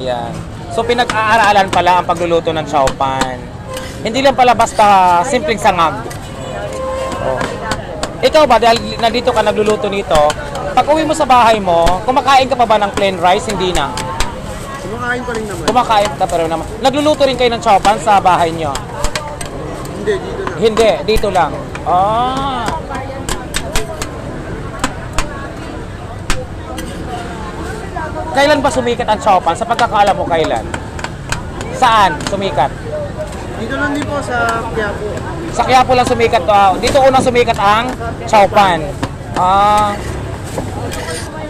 Yan. So pinag-aaralan pala ang pagluluto ng chowpan. Hindi lang pala basta simpleng sangag. Oh. Ikaw ba, dahil nandito ka nagluluto nito, pag uwi mo sa bahay mo, kumakain ka pa ba ng plain rice? Hindi na. Kumakain pa rin naman. Kumakain ka pero naman. Nagluluto rin kayo ng chowpan sa bahay nyo? Hindi, dito na. Hindi, dito lang. Ah. Kailan ba sumikat ang chowpan? Sa pagkakaalam mo, kailan? Saan sumikat? Dito lang din po sa Quiapo. Sa Quiapo lang sumikat. Dito unang sumikat ang chowpan.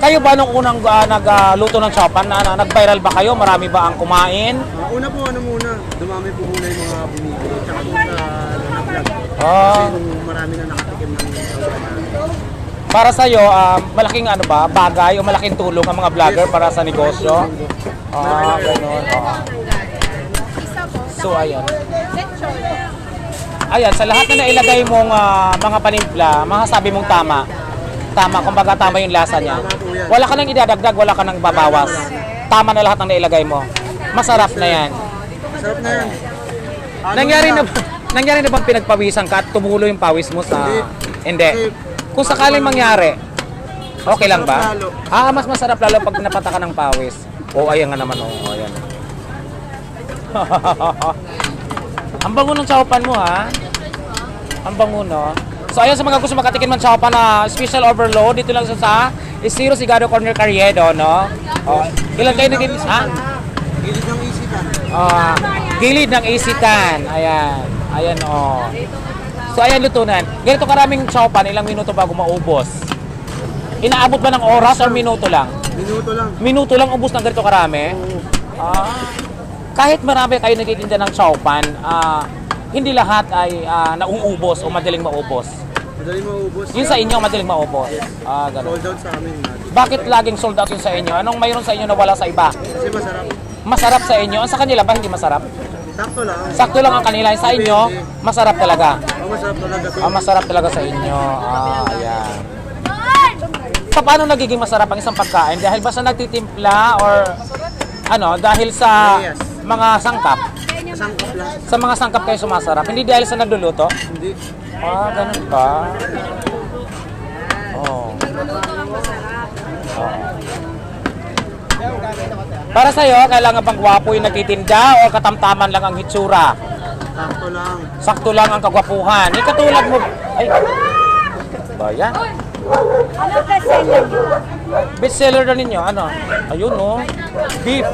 Kayo ba nung unang nagluto ng chowpan, nag-viral ba kayo? Marami ba ang kumain? Una po, muna. Dumami po muna yung mga bumibili. Tsaka doon sa vlog. Ah. Kasi nung marami na nakatikim ng chowpan namin. Para sa'yo, malaking bagay o malaking tulong ang mga vlogger para sa negosyo? Ganun. So, ayan. Ayan, sa lahat na nailagay mong mga panimpla, masasabi mong tama. Tama, kumbaga tama yung lasa niya. Wala ka nang idadagdag, wala ka nang babawas. Tama na lahat ng nailagay mo. Masarap na yan. Masarap na yan. Nangyari na bang pinagpawisan ka at tumulo yung pawis mo sa... Hindi. Kung sakaling mangyari, okay lang ba? Mas masarap lalo pag napata ka ng pawis. Ayan nga naman. Ayan. Ang bango ng chowpan mo, ha? Ang bango, no? So, ayan sa mga gusto makatikin ng chowpan na special overload, dito lang sa Isiro Sigado Corner Carriedo, no? Ilan kayo naging... Ha? Gilid ng isitan. Gilid ng isitan. Ayan. Ayan, So, ayan, lutunan. Ganito karaming chowpan, ilang minuto bago maubos? Inaabot ba ng oras o minuto lang? Minuto lang. Minuto lang ubos ng ganito karami? Kahit marami kayo nagtitinda ng chowpan, hindi lahat ay nauubos o madaling maubos. Madaling maubos. Yung sa inyo, madaling maubos. Ganun. Sold out sa amin. Bakit laging sold out yung sa inyo? Anong mayroon sa inyo na wala sa iba? Kasi masarap. Masarap sa inyo? Sa kanila ba hindi masarap? Sakto lang. Sakto lang ang kanila. Sa inyo, masarap talaga. Masarap talaga. Masarap talaga sa inyo. Ayan. Paano nagiging masarap ang isang pagkain? Dahil ba sa nagtitimpla or dahil sa mga sangkap? Sangkap lang. Sa mga sangkap kayo sumasarap? Hindi dahil sa nagluluto? Hindi. Ganun ba? Para sa'yo, kailangan bang gwapo yung nagtitinda o katamtaman lang ang hitsura? Sakto lang. Sakto lang ang kagwapuhan. Katulad mo... Ay! Ba yan? Ano bestseller niyo? Bestseller na ninyo? Ayun, beef.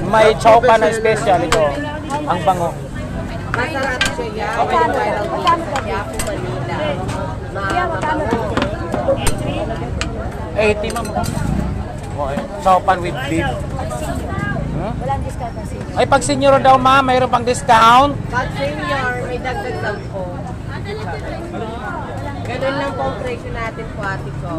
May chowpan na special ito. Ang bango. Masarap siya. Viral sa Quiapo, Manila. Kaya magkano dito? 80 ma'am. Chowpan with beef. Walang discount na senior. Ay, pag senior daw ma'am, mayroon pang discount. Pag senior, may dagdag lang po. Ganun lang po ang presyo natin po, ate ko.